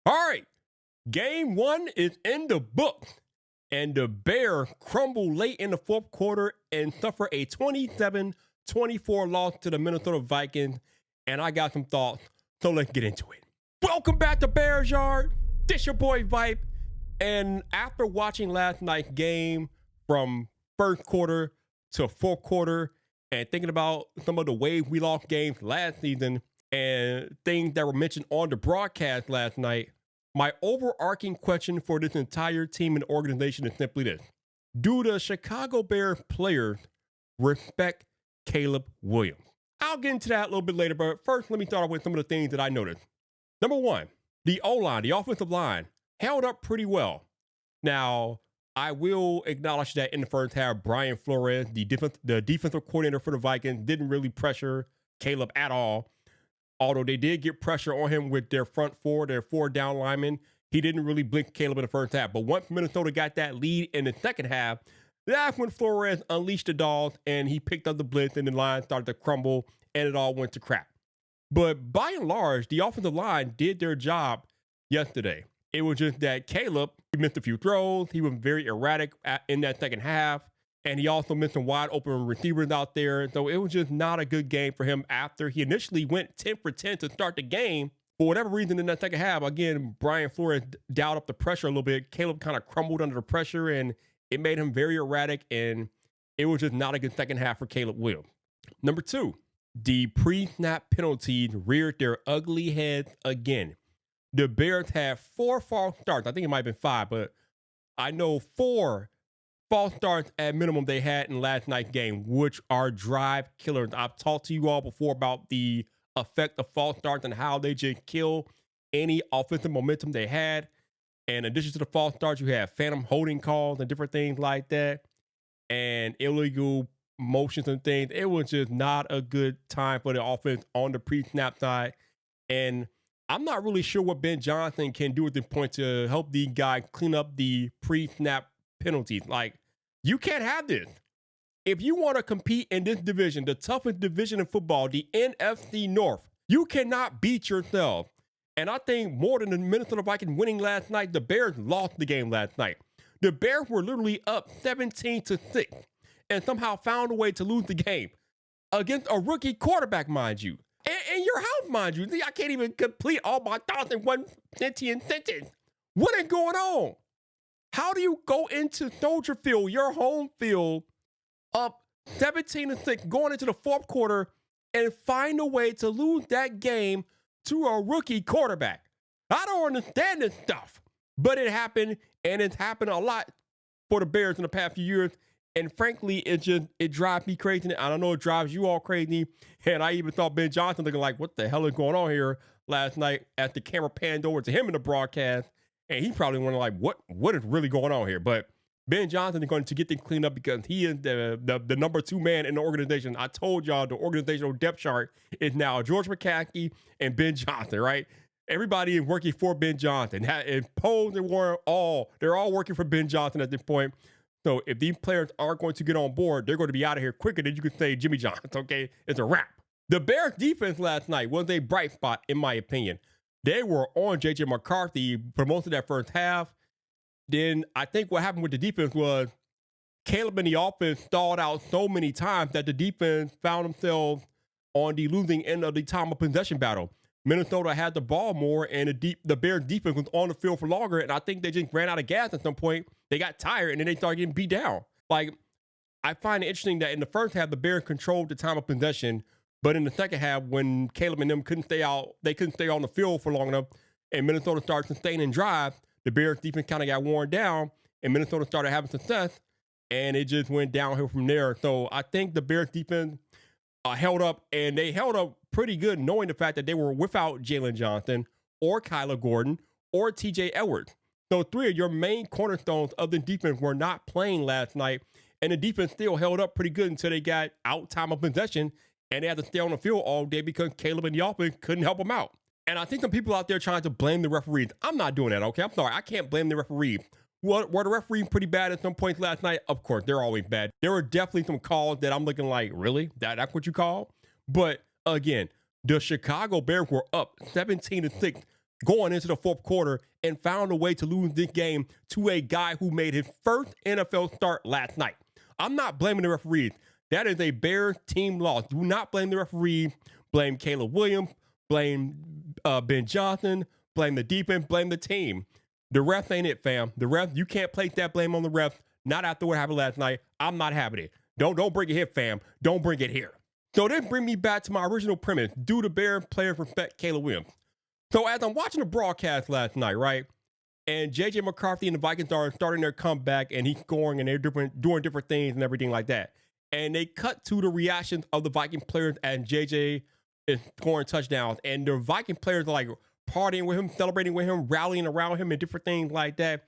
All right, game one is in the books, and the Bears crumble late in the fourth quarter and suffer a 27-24 loss to the Minnesota Vikings. And I got some thoughts, so let's get into it. Welcome back to Bears Yard. This your boy Vipe. And after watching last night's game from first quarter to fourth quarter and thinking about some of the ways we lost games last season and things that were mentioned on the broadcast last night, my overarching question for this entire team and organization is simply this. Do the Chicago Bears players respect Caleb Williams? I'll get into that a little bit later, but first let me start off with some of the things that I noticed. Number one, the O-line, the offensive line, held up pretty well. Now, I will acknowledge that in the first half, Brian Flores, the defensive coordinator for the Vikings, didn't really pressure Caleb at all. Although they did get pressure on him with their front four, their four down linemen, he didn't really blink Caleb in the first half. But once Minnesota got that lead in the second half, that's when Flores unleashed the dogs and he picked up the blitz and the line started to crumble and it all went to crap. But by and large, the offensive line did their job yesterday. It was just that Caleb, he missed a few throws. He was very erratic in that second half. And he also missed some wide open receivers out there. So it was just not a good game for him after he initially went 10 for 10 to start the game. For whatever reason in that second half, again, Brian Flores dialed up the pressure a little bit. Caleb kind of crumbled under the pressure and it made him very erratic. And it was just not a good second half for Caleb Williams. Number two, the pre-snap penalties reared their ugly heads again. The Bears had 4 false starts. I think it might have been 5, but I know 4 false starts at minimum they had in last night's game, which are drive killers. I've talked to you all before about the effect of false starts and how they just kill any offensive momentum they had. And in addition to the false starts, you have phantom holding calls and different things like that, and illegal motions and things. It was just not a good time for the offense on the pre-snap side. And I'm not really sure what Ben Johnson can do at this point to help the guy clean up the pre-snap penalties. Like, you can't have this. If you want to compete in this division, the toughest division in football, the NFC North, you cannot beat yourself. And I think more than the Minnesota Vikings winning last night, the Bears lost the game last night. The Bears were literally up 17-6 and somehow found a way to lose the game against a rookie quarterback, mind you. In your house, mind you. See, I can't even complete all my thoughts in one sentence. What is going on? How do you go into Soldier Field, your home field, up 17-6, going into the fourth quarter, and find a way to lose that game to a rookie quarterback? I don't understand this stuff. But it happened, and it's happened a lot for the Bears in the past few years. And frankly, it drives me crazy. I don't know, it drives you all crazy. And I even thought Ben Johnson looking like, what the hell is going on here last night as the camera panned over to him in the broadcast. And he probably wondering like, what is really going on here? But Ben Johnson is going to get things cleaned up because he is the number 2 man in the organization. I told y'all the organizational depth chart is now George McCaskey and Ben Johnson, right? Everybody is working for Ben Johnson. And Poles and Warren, they're all working for Ben Johnson at this point. So if these players aren't going to get on board, they're going to be out of here quicker than you could say Jimmy Johnson, okay? It's a wrap. The Bears defense last night was a bright spot, in my opinion. They were on J.J. McCarthy for most of that first half. Then I think what happened with the defense was Caleb and the offense stalled out so many times that the defense found themselves on the losing end of the time of possession battle. Minnesota had the ball more, and the Bears defense was on the field for longer, and I think they just ran out of gas at some point. They got tired, and then they started getting beat down. Like, I find it interesting that in the first half, the Bears controlled the time of possession, but in the second half, when Caleb and them couldn't stay on the field for long enough, and Minnesota started sustaining drives, the Bears defense kind of got worn down, and Minnesota started having success, and it just went downhill from there. So I think the Bears defense held up, and they held up pretty good knowing the fact that they were without Jalen Johnson or Kyler Gordon or TJ Edwards. So 3 of your main cornerstones of the defense were not playing last night, and the defense still held up pretty good until they got out time of possession, and they had to stay on the field all day because Caleb and the offense couldn't help them out. And I think some people out there trying to blame the referees. I'm not doing that, okay? I'm sorry. I can't blame the referees. Were the referees pretty bad at some points last night? Of course, they're always bad. There were definitely some calls that I'm looking like, really? That's what you call? But again, the Chicago Bears were up 17-6 going into the fourth quarter and found a way to lose this game to a guy who made his first NFL start last night. I'm not blaming the referees. That is a Bears team loss. Do not blame the referees. Blame Caleb Williams. Blame Ben Johnson. Blame the defense. Blame the team. The refs ain't it, fam. The refs, you can't place that blame on the refs. Not after what happened last night. I'm not having it. Don't bring it here, fam. Don't bring it here. So this brings me back to my original premise. Do the Bears players respect Caleb Williams? So as I'm watching the broadcast last night, right, and J.J. McCarthy and the Vikings are starting their comeback, and he's scoring, and they're doing different things and everything like that. And they cut to the reactions of the Viking players as J.J. is scoring touchdowns, and the Viking players are like partying with him, celebrating with him, rallying around him, and different things like that.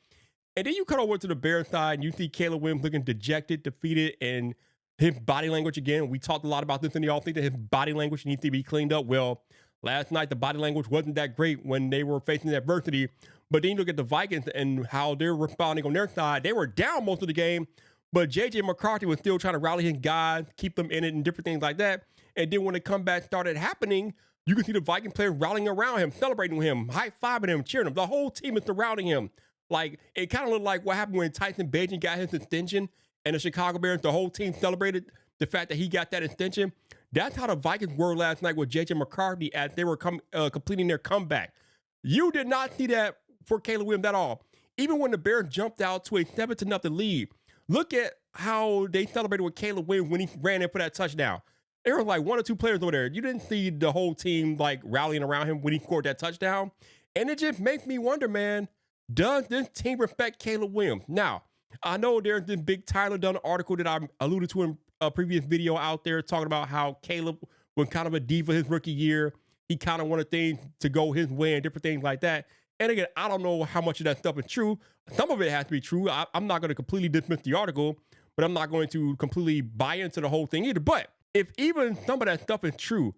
And then you cut over to the Bears side, and you see Caleb Williams looking dejected, defeated, and his body language again. We talked a lot about this in the offseason, that his body language needs to be cleaned up. Well, last night, the body language wasn't that great when they were facing adversity. But then you look at the Vikings and how they're responding on their side. They were down most of the game, but J.J. McCarthy was still trying to rally his guys, keep them in it, and different things like that. And then when the comeback started happening, you can see the Viking players rallying around him, celebrating with him, high-fiving him, cheering him. The whole team is surrounding him. Like, it kind of looked like what happened when Tyson Bagent got his extension, and the Chicago Bears, the whole team celebrated the fact that he got that extension. That's how the Vikings were last night with J.J. McCarthy as they were completing their comeback. You did not see that for Caleb Williams at all. Even when the Bears jumped out to a 7-0 lead, look at how they celebrated with Caleb Williams when he ran in for that touchdown. There were like one or two players over there. You didn't see the whole team like rallying around him when he scored that touchdown. And it just makes me wonder, man, does this team respect Caleb Williams? Now, I know there's this big Tyler Dunn article that I alluded to in a previous video out there talking about how Caleb was kind of a diva his rookie year. He kind of wanted things to go his way and different things like that. And again, I don't know how much of that stuff is true. Some of it has to be true. I'm not going to completely dismiss the article, but I'm not going to completely buy into the whole thing either. But if even some of that stuff is true,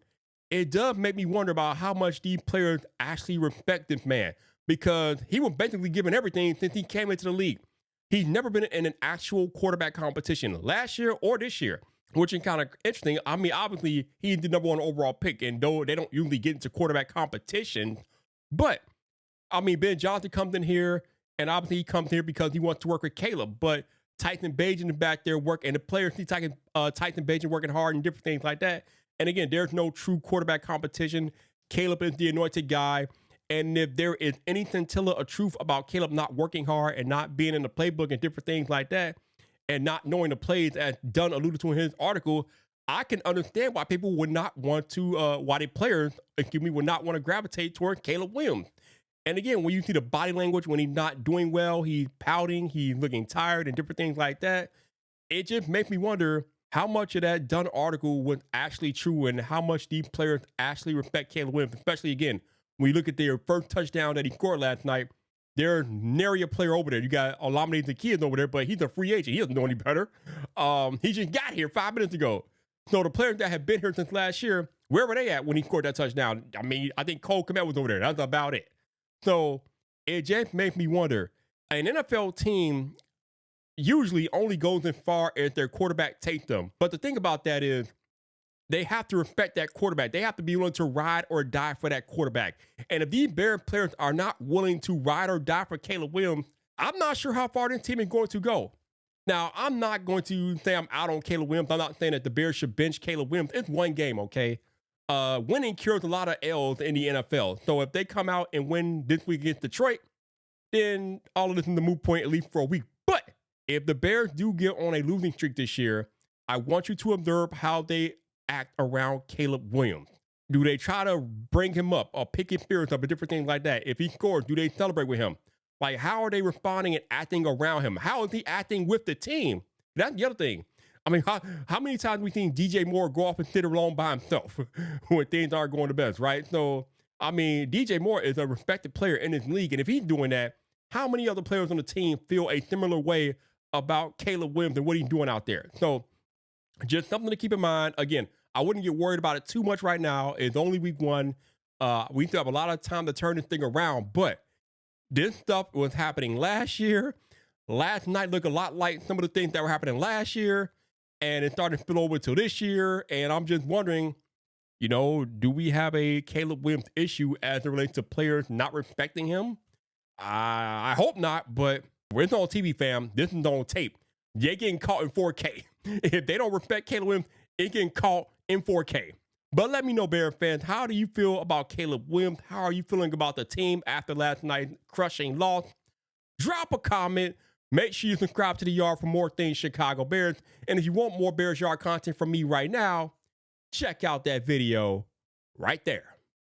it does make me wonder about how much these players actually respect this man, because he was basically given everything since he came into the league. He's never been in an actual quarterback competition last year or this year, which is kind of interesting. I mean, obviously, he's the number one overall pick, and though they don't usually get into quarterback competition, but, I mean, Ben Johnson comes in here, and obviously he comes here because he wants to work with Caleb, but Tyson Bagent is back there working, and the players see Tyson Bagent working hard and different things like that. And again, there's no true quarterback competition. Caleb is the anointed guy. And if there is any scintilla of truth about Caleb not working hard and not being in the playbook and different things like that, and not knowing the plays, as Dunn alluded to in his article, I can understand why people would not want to, why the players, would not want to gravitate toward Caleb Williams. And again, when you see the body language, when he's not doing well, he's pouting, he's looking tired and different things like that, it just makes me wonder how much of that Dunn article was actually true and how much these players actually respect Caleb Williams, especially, again, when you look at their first touchdown that he scored last night. There's nary a player over there. You got Olamide Zaccheaus over there, but he's a free agent. He doesn't know any better. He just got here 5 minutes ago. So the players that have been here since last year, where were they at when he scored that touchdown? I mean, I think Cole Kmet was over there. That's about it. So it just makes me wonder. An NFL team usually only goes as far as their quarterback takes them. But the thing about that is, they have to respect that quarterback. They have to be willing to ride or die for that quarterback. And if these Bears players are not willing to ride or die for Caleb Williams, I'm not sure how far this team is going to go. Now, I'm not going to say I'm out on Caleb Williams. I'm not saying that the Bears should bench Caleb Williams. It's one game, okay? Winning cures a lot of L's in the NFL. So if they come out and win this week against Detroit, then all of this is the moot point, at least for a week. But if the Bears do get on a losing streak this year, I want you to observe how they act around Caleb Williams. Do they try to bring him up or pick his spirits up and different things like that? If he scores, do they celebrate with him? Like, how are they responding and acting around him? How is he acting with the team? That's the other thing. I mean, how many times have we seen DJ Moore go off and sit alone by himself when things aren't going the best, right? So, I mean, DJ Moore is a respected player in this league. And if he's doing that, how many other players on the team feel a similar way about Caleb Williams and what he's doing out there? So, just something to keep in mind. Again, I wouldn't get worried about it too much right now. It's only week one. We still have a lot of time to turn this thing around, but this stuff was happening last year. Last night looked a lot like some of the things that were happening last year, and it started to spill over to this year. And I'm just wondering, You know, do we have a Caleb Williams issue as it relates to players not respecting him? I hope not, but it's on TV, fam. This is on tape. They're getting caught in 4K. If they don't respect Caleb Williams, it's getting caught in 4K. But let me know, Bear fans, how do you feel about Caleb Williams? How are you feeling about the team after last night's crushing loss? Drop a comment. Make sure you subscribe to the Yard for more things Chicago Bears. And if you want more Bears Yard content from me right now, check out that video right there.